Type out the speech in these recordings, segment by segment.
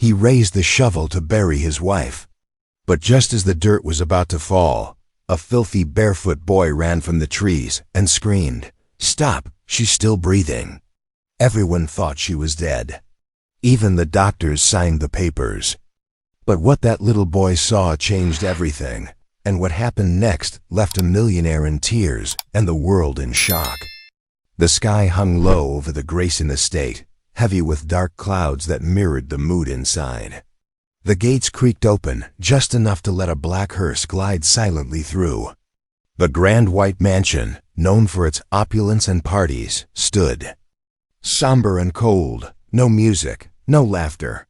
He raised the shovel to bury his wife. But just as the dirt was about to fall, a filthy barefoot boy ran from the trees and screamed, "Stop, she's still breathing." Everyone thought she was dead. Even the doctors signed the papers. But what that little boy saw changed everything, and what happened next left a millionaire in tears and the world in shock. The sky hung low over the Grayson estate, heavy with dark clouds that mirrored the mood inside. The gates creaked open just enough to let a black hearse glide silently through. The grand white mansion, known for its opulence and parties, stood. Somber and cold, no music, no laughter.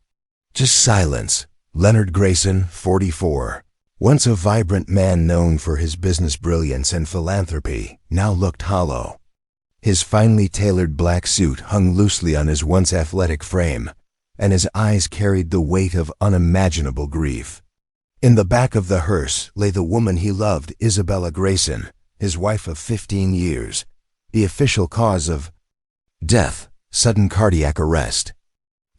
Just silence. Leonard Grayson, 44, once a vibrant man known for his business brilliance and philanthropy, now looked hollow. His finely tailored black suit hung loosely on his once athletic frame, and his eyes carried the weight of unimaginable grief. In the back of the hearse lay the woman he loved, Isabella Grayson, his wife of 15 years, the official cause of death, sudden cardiac arrest.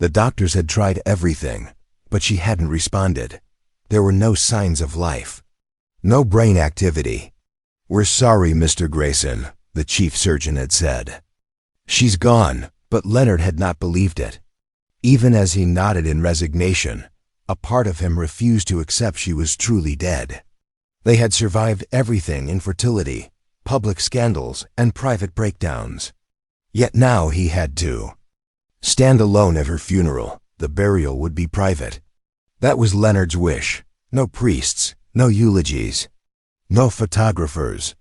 The doctors had tried everything, but she hadn't responded. There were no signs of life. No brain activity. "We're sorry, Mr. Grayson," the chief surgeon had said. "She's gone," but Leonard had not believed it. Even as he nodded in resignation, a part of him refused to accept she was truly dead. They had survived everything: infertility, public scandals, and private breakdowns. Yet now he had to stand alone at her funeral. The burial would be private. That was Leonard's wish. No priests, no eulogies, no photographers.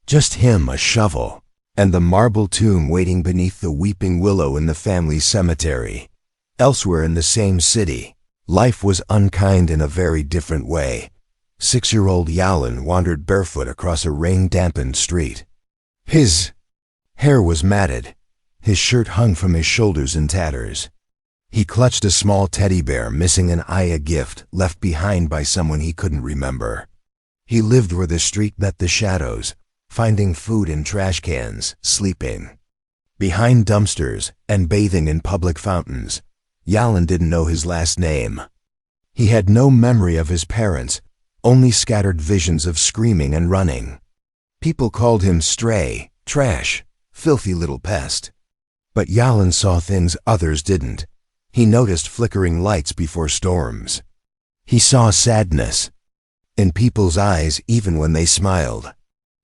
Just him, a shovel, and the marble tomb waiting beneath the weeping willow in the family cemetery. Elsewhere in the same city, life was unkind in a very different way. 6-year-old Yalan wandered barefoot across a rain-dampened street. His hair was matted. His shirt hung from his shoulders in tatters. He clutched a small teddy bear missing an eye, a gift left behind by someone he couldn't remember. He lived where the street met the shadows, finding food in trash cans, sleeping behind dumpsters, and bathing in public fountains. Yalan didn't know his last name. He had no memory of his parents, only scattered visions of screaming and running. People called him stray, trash, filthy little pest. But Yalan saw things others didn't. He noticed flickering lights before storms. He saw sadness in people's eyes even when they smiled.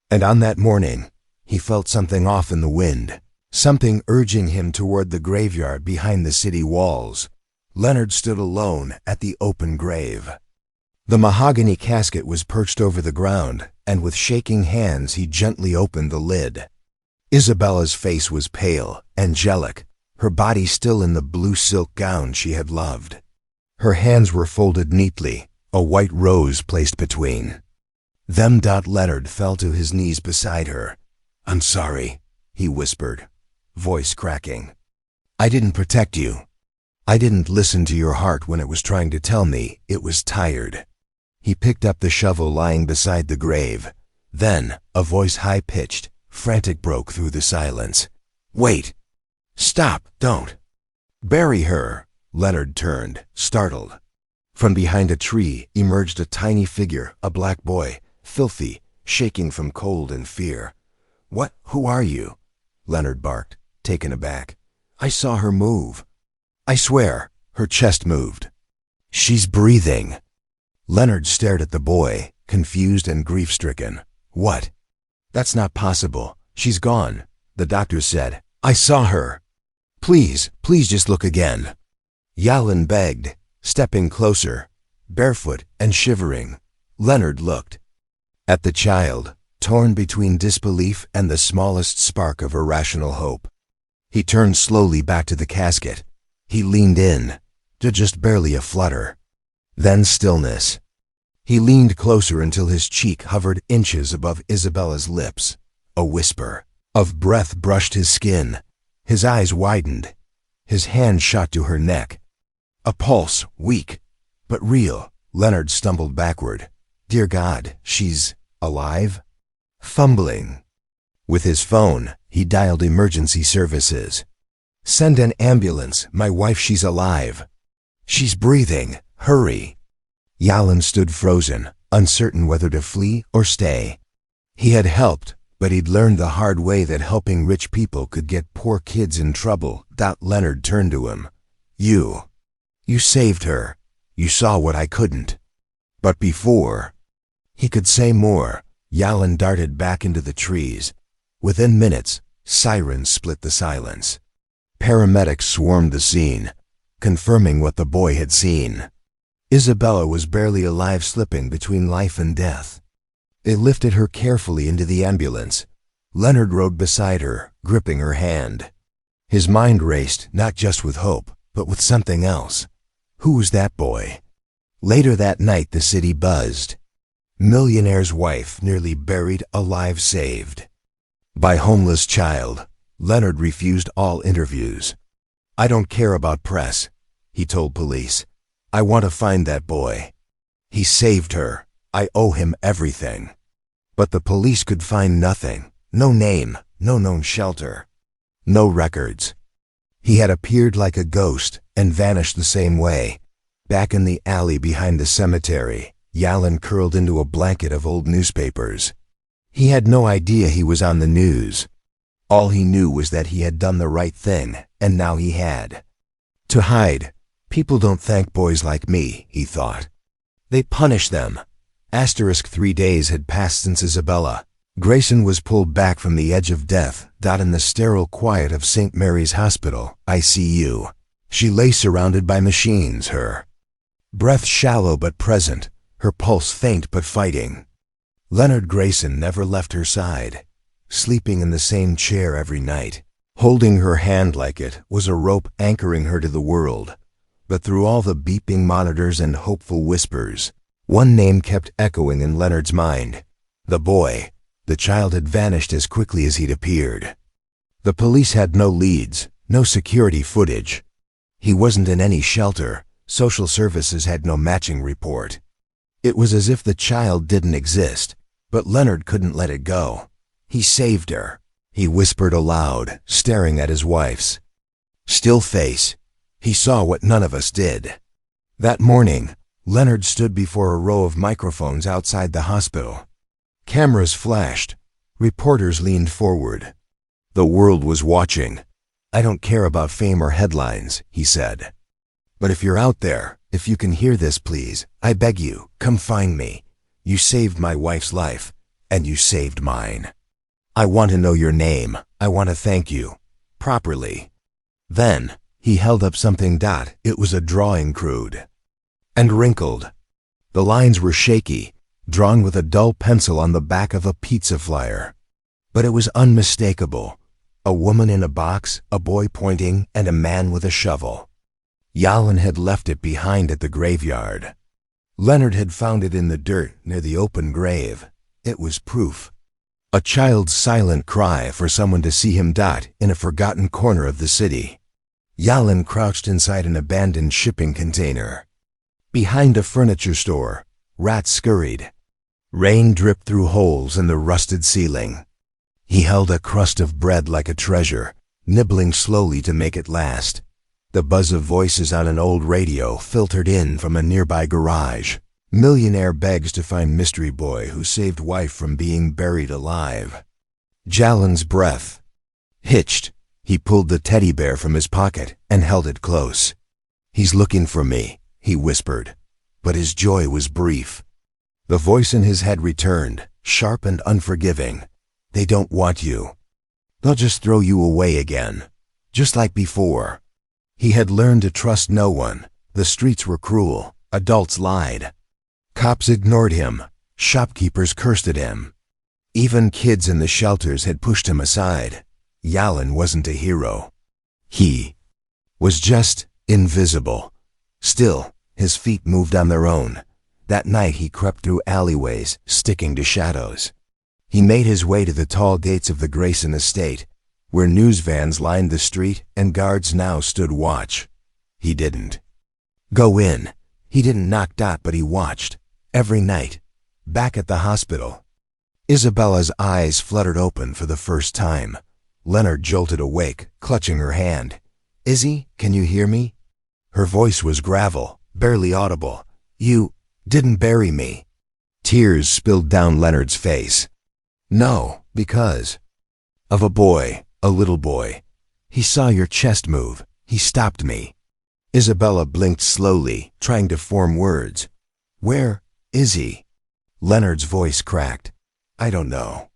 And on that morning, he felt something off in the wind, something urging him toward the graveyard behind the city walls. Leonard stood alone at the open grave. The mahogany casket was perched over the ground, and with shaking hands he gently opened the lid. Isabella's face was pale, angelic, her body still in the blue silk gown she had loved. Her hands were folded neatly, a white rose placed between them. Leonard fell to his knees beside her. "I'm sorry," he whispered, voice cracking. "I didn't protect you. I didn't listen to your heart when it was trying to tell me it was tired." He picked up the shovel lying beside the grave. Then, a voice high-pitched, frantic, broke through the silence. "Wait! Stop! Don't! Bury her!" Leonard turned, startled. From behind a tree emerged a tiny figure, a black boy, filthy, shaking from cold and fear. "What? Who are you?" Leonard barked, taken aback. "I saw her move. I swear." Her chest moved. "She's breathing." Leonard stared at the boy, confused and grief-stricken. "What? That's not possible. She's gone," the doctor said. "I saw her. Please just look again." Yalan begged, stepping closer, barefoot and shivering. Leonard looked at the child, torn between disbelief and the smallest spark of irrational hope. He turned slowly back to the casket. He leaned in, just barely a flutter. Then stillness. He leaned closer until his cheek hovered inches above Isabella's lips. A whisper of breath brushed his skin. His eyes widened. His hand shot to her neck. A pulse, weak, but real. Leonard stumbled backward. "Dear God, she's alive?" Fumbling with his phone, he dialed emergency services. "Send an ambulance. My wife, she's alive." She's breathing. Hurry. Yalan stood frozen, uncertain whether to flee or stay. He had helped, but he'd learned the hard way that helping rich people could get poor kids in trouble. Leonard turned to him. You saved her. You saw what I couldn't. But before he could say more, Yalan darted back into the trees. Within minutes, sirens split the silence. Paramedics swarmed the scene, confirming what the boy had seen. Isabella was barely alive, slipping between life and death. They lifted her carefully into the ambulance. Leonard rode beside her, gripping her hand. His mind raced, not just with hope, but with something else. Who was that boy? Later that night, the city buzzed. Millionaire's wife nearly buried, alive saved. By homeless child. Leonard refused all interviews. I don't care about press, he told police. I want to find that boy. He saved her. I owe him everything. But the police could find nothing. No name, no known shelter, no records. He had appeared like a ghost and vanished the same way. Back in the alley behind the cemetery, Yalan curled into a blanket of old newspapers. He had no idea he was on the news. All he knew was that he had done the right thing, and now he had to hide. People don't thank boys like me, he thought. They punish them. 3 days had passed since Isabella. Grayson was pulled back from the edge of death. In the sterile quiet of St. Mary's Hospital, ICU. She lay surrounded by machines, her breath shallow but present, her pulse faint but fighting. Leonard Grayson never left her side, sleeping in the same chair every night. Holding her hand like it was a rope anchoring her to the world. But through all the beeping monitors and hopeful whispers, one name kept echoing in Leonard's mind. The boy. The child had vanished as quickly as he'd appeared. The police had no leads, no security footage. He wasn't in any shelter. Social services had no matching report. It was as if the child didn't exist, but Leonard couldn't let it go. He saved her, he whispered aloud, staring at his wife's still face. He saw what none of us did. That morning, Leonard stood before a row of microphones outside the hospital. Cameras flashed. Reporters leaned forward. The world was watching. I don't care about fame or headlines, he said. But if you're out there, if you can hear this, please, I beg you, come find me. You saved my wife's life, and you saved mine. I want to know your name. I want to thank you. Properly. Then, he held up something. It was a drawing, crude and wrinkled. The lines were shaky, drawn with a dull pencil on the back of a pizza flyer. But it was unmistakable. A woman in a box, a boy pointing, and a man with a shovel. Yalan had left it behind at the graveyard. Leonard had found it in the dirt near the open grave. It was proof. A child's silent cry for someone to see him. In a forgotten corner of the city. Yalan crouched inside an abandoned shipping container. Behind a furniture store, rats scurried. Rain dripped through holes in the rusted ceiling. He held a crust of bread like a treasure, nibbling slowly to make it last. The buzz of voices on an old radio filtered in from a nearby garage. Millionaire begs to find mystery boy who saved wife from being buried alive. Yalan's breath hitched. He pulled the teddy bear from his pocket and held it close. He's looking for me, he whispered, but his joy was brief. The voice in his head returned, sharp and unforgiving. They don't want you. They'll just throw you away again, just like before. He had learned to trust no one. The streets were cruel. Adults lied. Cops ignored him. Shopkeepers cursed at him. Even kids in the shelters had pushed him aside. Yalan wasn't a hero. He was just invisible. Still, his feet moved on their own. That night he crept through alleyways, sticking to shadows. He made his way to the tall gates of the Grayson estate, where news vans lined the street and guards now stood watch. He didn't go in. He didn't knock. But he watched. Every night. Back at the hospital. Isabella's eyes fluttered open for the first time. Leonard jolted awake, clutching her hand. Izzy, can you hear me? Her voice was gravel, barely audible. "You didn't bury me." Tears spilled down Leonard's face. "No, because of a boy, a little boy. He saw your chest move. He stopped me." Isabella blinked slowly, trying to form words. "Where is he?" Leonard's voice cracked. "I don't know.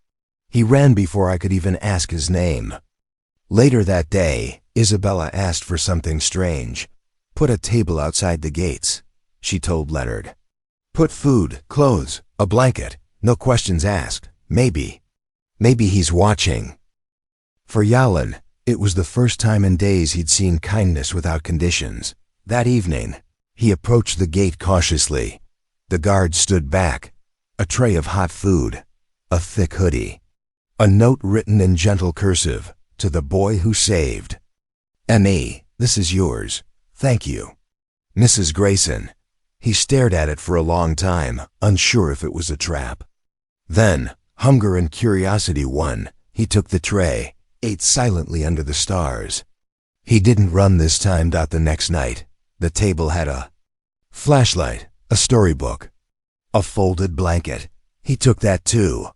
He ran before I could even ask his name." Later that day, Isabella asked for something strange. "Put a table outside the gates," she told Leonard. "Put food, clothes, a blanket, no questions asked. Maybe he's watching." For Yalan, it was the first time in days he'd seen kindness without conditions. That evening, he approached the gate cautiously. The guard stood back. A tray of hot food, a thick hoodie, a note written in gentle cursive, "To the boy who saved. M.E., this is yours. Thank you. Mrs. Grayson." He stared at it for a long time, unsure if it was a trap. Then, hunger and curiosity won. He took the tray, ate silently under the stars. He didn't run this time. The next night, the table had a flashlight, a storybook, a folded blanket. He took that too.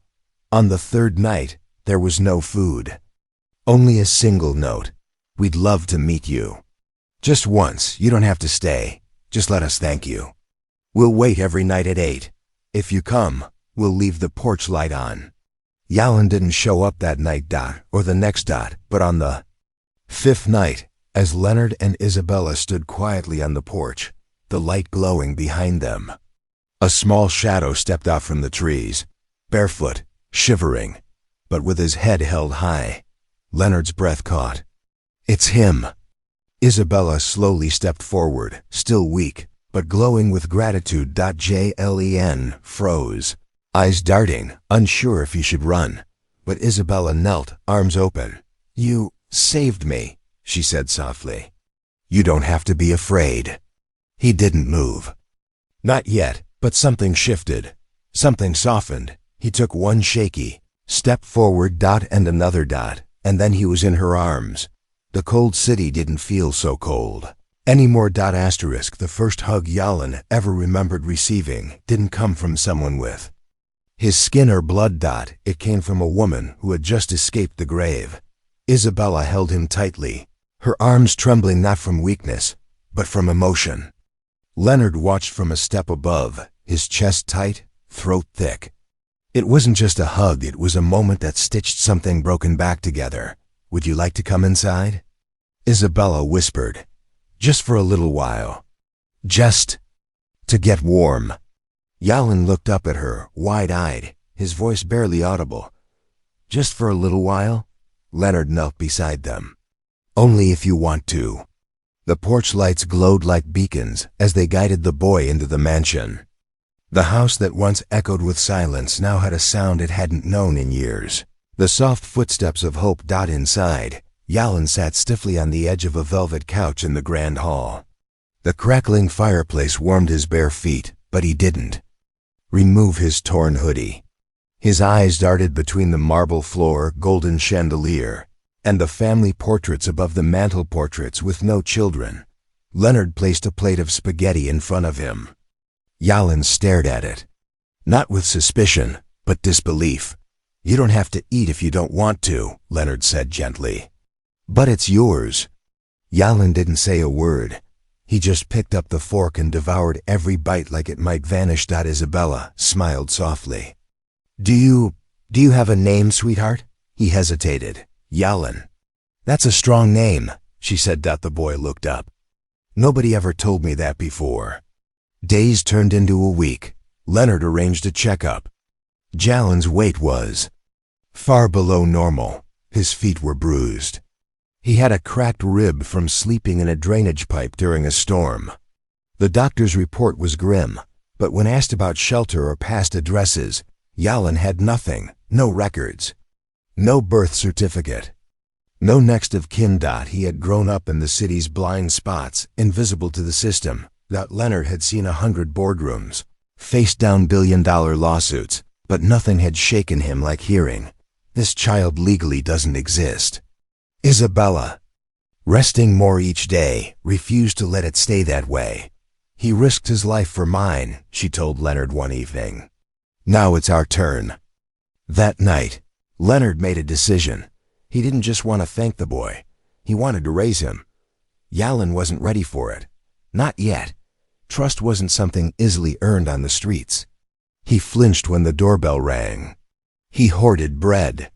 On the third night, there was no food. Only a single note. "We'd love to meet you. Just once, you don't have to stay. Just let us thank you. We'll wait every night at 8. If you come, we'll leave the porch light on." Yalan didn't show up that night, or the next, but on the 5th night, as Leonard and Isabella stood quietly on the porch, the light glowing behind them, a small shadow stepped out from the trees, barefoot, shivering, but with his head held high. Leonard's breath caught. "It's him." Isabella slowly stepped forward, still weak, but glowing with gratitude. Jlen froze, eyes darting, unsure if he should run. But Isabella knelt, arms open. "You saved me," she said softly. "You don't have to be afraid." He didn't move. Not yet, but something shifted. Something softened. He took one shaky step forward, and another, and then he was in her arms. The cold city didn't feel so cold anymore. The first hug Yalan ever remembered receiving didn't come from someone with his skin or blood. It came from a woman who had just escaped the grave. Isabella held him tightly, her arms trembling not from weakness, but from emotion. Leonard watched from a step above, his chest tight, throat thick. It wasn't just a hug, it was a moment that stitched something broken back together. "Would you like to come inside?" Isabella whispered. "Just for a little while. Just to get warm." Yalan looked up at her, wide-eyed, his voice barely audible. "Just for a little while?" Leonard knelt beside them. "Only if you want to." The porch lights glowed like beacons as they guided the boy into the mansion. The house that once echoed with silence now had a sound it hadn't known in years. The soft footsteps of hope. Inside, Yalan sat stiffly on the edge of a velvet couch in the grand hall. The crackling fireplace warmed his bare feet, but he didn't remove his torn hoodie. His eyes darted between the marble floor, golden chandelier, and the family portraits above the mantel, portraits with no children. Leonard placed a plate of spaghetti in front of him. Yalan stared at it, not with suspicion, but disbelief. "You don't have to eat if you don't want to," Leonard said gently. "But it's yours." Yalan didn't say a word. He just picked up the fork and devoured every bite like it might vanish. Isabella smiled softly. Do you have a name, sweetheart?" He hesitated. "Yalan." "That's a strong name," she said. The boy looked up. "Nobody ever told me that before." Days turned into a week. Leonard arranged a checkup. Yalan's weight was far below normal. His feet were bruised. He had a cracked rib from sleeping in a drainage pipe during a storm. The doctor's report was grim, but when asked about shelter or past addresses, Yalan had nothing, no records, no birth certificate, no next of kin. He had grown up in the city's blind spots, invisible to the system. Leonard had seen 100 boardrooms, faced down billion-dollar lawsuits, but nothing had shaken him like hearing, "This child legally doesn't exist." Isabella Resting more each day, refused to let it stay that way. He risked his life for mine, she told Leonard one evening. Now it's our turn. That night, Leonard made a decision. He didn't just want to thank the boy. He wanted to raise him. Yalin wasn't ready for it. Not yet. Trust wasn't something easily earned on the streets. He flinched when the doorbell rang. He hoarded bread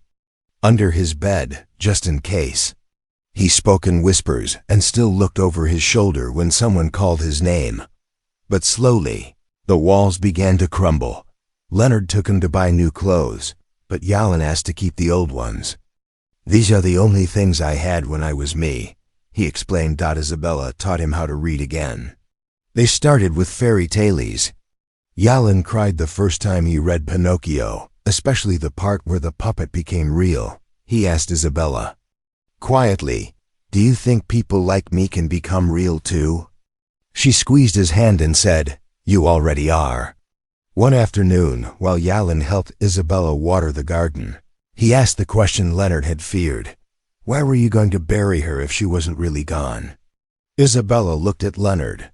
under his bed, just in case. He spoke in whispers and still looked over his shoulder when someone called his name. But slowly, the walls began to crumble. Leonard took him to buy new clothes, but Yalin asked to keep the old ones. These are the only things I had when I was me, he explained. Isabella taught him how to read again. They started with fairy tales. Yalin cried the first time he read Pinocchio, especially the part where the puppet became real. He asked Isabella quietly, "Do you think people like me can become real too?" She squeezed his hand and said, "You already are." One afternoon, while Yalin helped Isabella water the garden, he asked the question Leonard had feared. Why were you going to bury her if she wasn't really gone? Isabella looked at Leonard.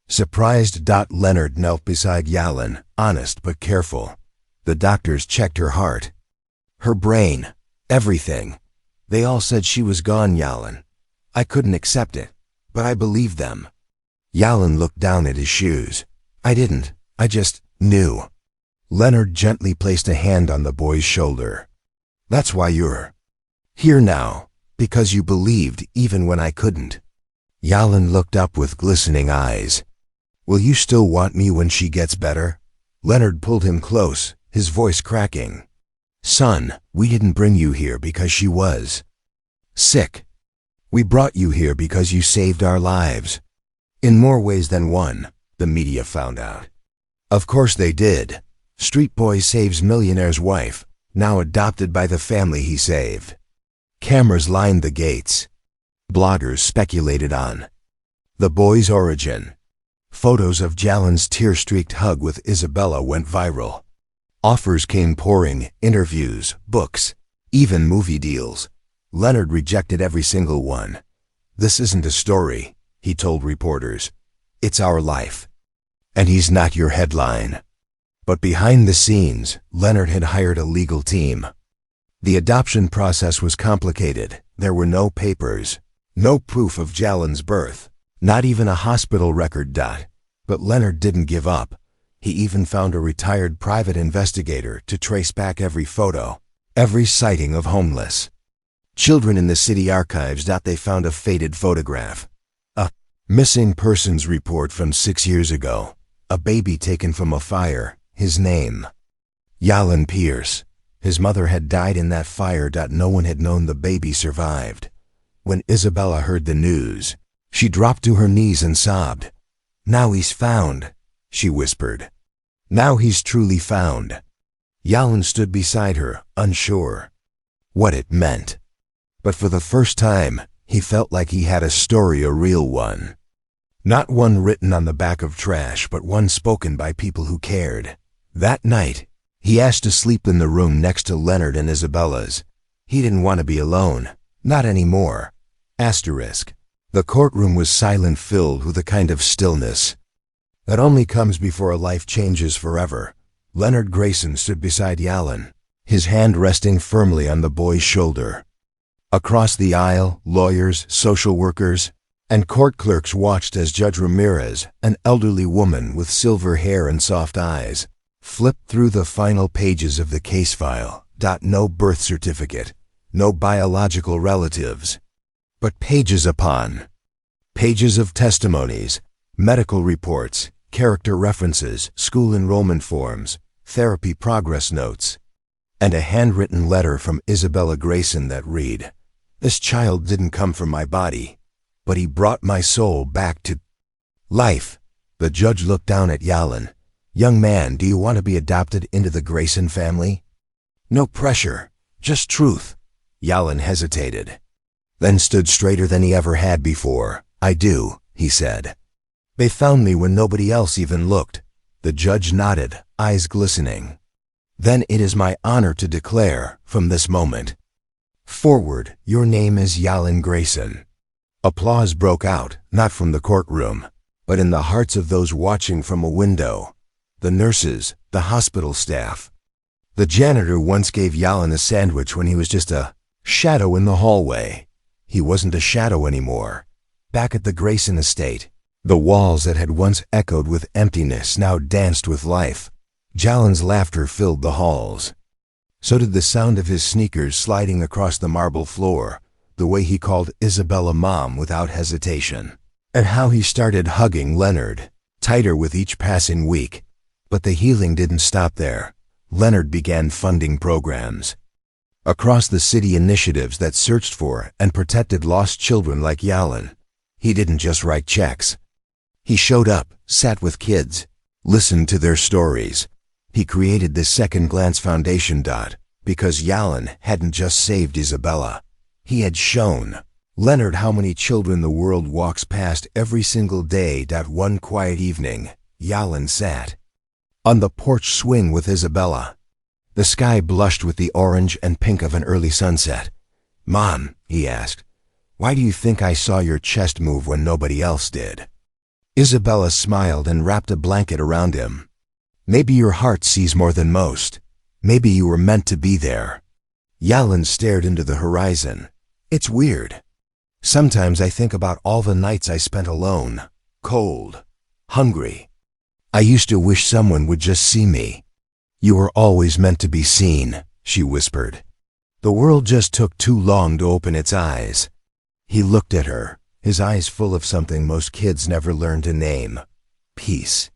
Surprised. Leonard knelt beside Yalin, honest but careful. The doctors checked her heart, her brain, everything. They all said she was gone, Yalin. I couldn't accept it, but I believed them. Yalin looked down at his shoes. I didn't. I just knew. Leonard gently placed a hand on the boy's shoulder. That's why you're here now, because you believed even when I couldn't. Yalin looked up with glistening eyes. Will you still want me when she gets better? Leonard pulled him close, his voice cracking. Son, we didn't bring you here because she was sick. We brought you here because you saved our lives. In more ways than one, the media found out. Of course they did. Street boy saves millionaire's wife, now adopted by the family he saved. Cameras lined the gates. Bloggers speculated on the boy's origin. Photos of Yalin's tear-streaked hug with Isabella went viral. Offers came pouring, interviews, books, even movie deals. Leonard rejected every single one. This isn't a story, he told reporters. It's our life. And he's not your headline. But behind the scenes, Leonard had hired a legal team. The adoption process was complicated. There were no papers, no proof of Yalin's birth, not even a hospital record. But Leonard didn't give up. He even found a retired private investigator to trace back every photo, every sighting of homeless children in the city archives. They found a faded photograph, a missing persons report from 6 years ago, a baby taken from a fire, his name, Yalin Pierce. His mother had died in that fire. No one had known the baby survived. When Isabella heard the news, she dropped to her knees and sobbed. Now he's found, she whispered. Now he's truly found. Yalin stood beside her, unsure what it meant. But for the first time, he felt like he had a story, a real one. Not one written on the back of trash, but one spoken by people who cared. That night, he asked to sleep in the room next to Leonard and Isabella's. He didn't want to be alone. Not anymore. Asterisk. The courtroom was silent, filled with a kind of stillness that only comes before a life changes forever. Leonard Grayson stood beside Yalin, his hand resting firmly on the boy's shoulder. Across the aisle, lawyers, social workers, and court clerks watched as Judge Ramirez, an elderly woman with silver hair and soft eyes, flipped through the final pages of the case file. No birth certificate, no biological relatives, but pages upon pages of testimonies, medical reports, character references, school enrollment forms, therapy progress notes, and a handwritten letter from Isabella Grayson that read, "This child didn't come from my body, but he brought my soul back to life." The judge looked down at Yalin. "Young man, do you want to be adopted into the Grayson family?" "No pressure, just truth." Yalin hesitated, then stood straighter than he ever had before. "I do," he said. "They found me when nobody else even looked." The judge nodded, eyes glistening. "Then it is my honor to declare, from this moment forward, your name is Yalin Grayson." Applause broke out, not from the courtroom, but in the hearts of those watching from a window. The nurses, the hospital staff. The janitor once gave Yalan a sandwich when he was just a shadow in the hallway. He wasn't a shadow anymore. Back at the Grayson estate, the walls that had once echoed with emptiness now danced with life. Yalan's laughter filled the halls. So did the sound of his sneakers sliding across the marble floor, the way he called Isabella Mom without hesitation, and how he started hugging Leonard, tighter with each passing week. But the healing didn't stop there. Leonard began funding programs across the city, initiatives that searched for and protected lost children like Yalan. He didn't just write checks. He showed up, sat with kids, listened to their stories. He created the Second Glance Foundation. Because Yalan hadn't just saved Isabella. He had shown Leonard how many children the world walks past every single day. One quiet evening, Yalan sat on the porch swing with Isabella. The sky blushed with the orange and pink of an early sunset. "Mom," he asked, "why do you think I saw your chest move when nobody else did?" Isabella smiled and wrapped a blanket around him. "Maybe your heart sees more than most. Maybe you were meant to be there." Yalan stared into the horizon. "It's weird. Sometimes I think about all the nights I spent alone, cold, hungry. I used to wish someone would just see me." "You were always meant to be seen," she whispered. "The world just took too long to open its eyes." He looked at her, his eyes full of something most kids never learn to name: peace.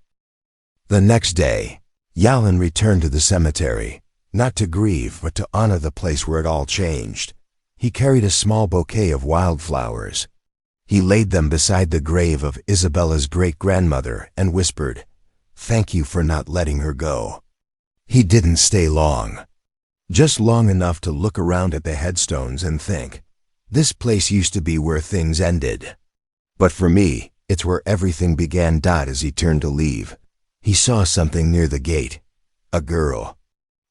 The next day, Yalan returned to the cemetery, not to grieve but to honor the place where it all changed. He carried a small bouquet of wildflowers. He laid them beside the grave of Isabella's great-grandmother and whispered, "Thank you for not letting her go." He didn't stay long. Just long enough to look around at the headstones and think, this place used to be where things ended. But for me, it's where everything began. As he turned to leave, he saw something near the gate. A girl,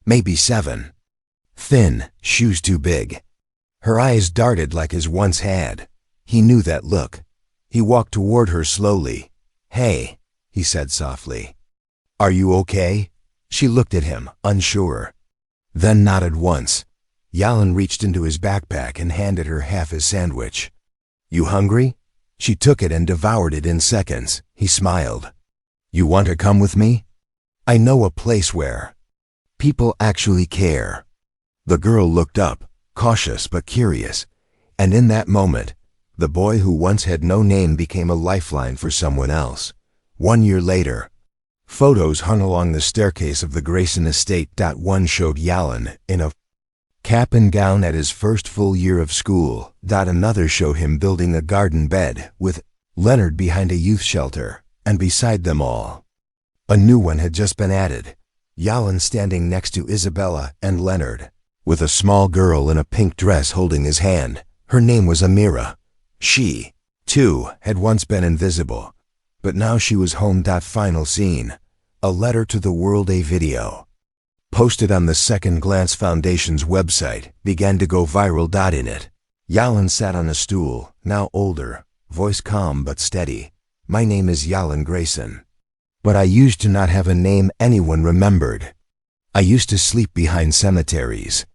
maybe 7. Thin, shoes too big. Her eyes darted like his once had. He knew that look. He walked toward her slowly. "Hey," he said softly. "Are you okay?" She looked at him, unsure, then nodded once. Yalan reached into his backpack and handed her half his sandwich. "You hungry?" She took it and devoured it in seconds. He smiled. "You want to come with me? I know a place where people actually care." The girl looked up, cautious but curious, and in that moment, the boy who once had no name became a lifeline for someone else. 1 year later, photos hung along the staircase of the Grayson estate. One showed Yalan in a cap and gown at his first full year of school. Another showed him building a garden bed with Leonard behind a youth shelter, and beside them all, a new one had just been added. Yalan standing next to Isabella and Leonard, with a small girl in a pink dress holding his hand. Her name was Amira. She, too, had once been invisible, but now she was home. Final scene. A letter to the world. A video, posted on the Second Glance Foundation's website, began to go viral. In it, Yalan sat on a stool, now older, voice calm but steady. "My name is Yalan Grayson. But I used to not have a name anyone remembered. I used to sleep behind cemeteries.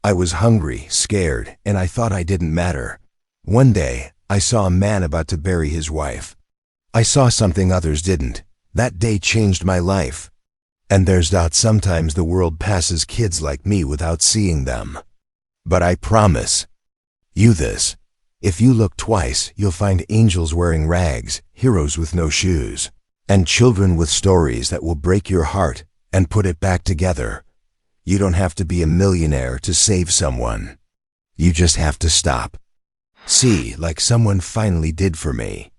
I was hungry, scared, and I thought I didn't matter. One day, I saw a man about to bury his wife. I saw something others didn't. That day changed my life. And there's sometimes the world passes kids like me without seeing them. But I promise you this. If you look twice, you'll find angels wearing rags, heroes with no shoes, and children with stories that will break your heart and put it back together. You don't have to be a millionaire to save someone. You just have to stop. See, like someone finally did for me."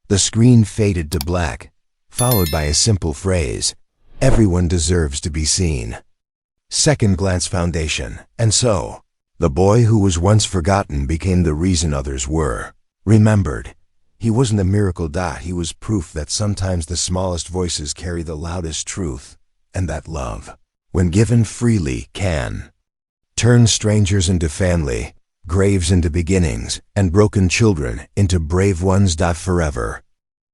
The screen faded to black, followed by a simple phrase: "Everyone deserves to be seen." Second Glance Foundation. And so, the boy who was once forgotten became the reason others were remembered. He wasn't a miracle. He was proof that sometimes the smallest voices carry the loudest truth, and that love, when given freely, can turn strangers into family, graves into beginnings, and broken children into brave ones. Forever.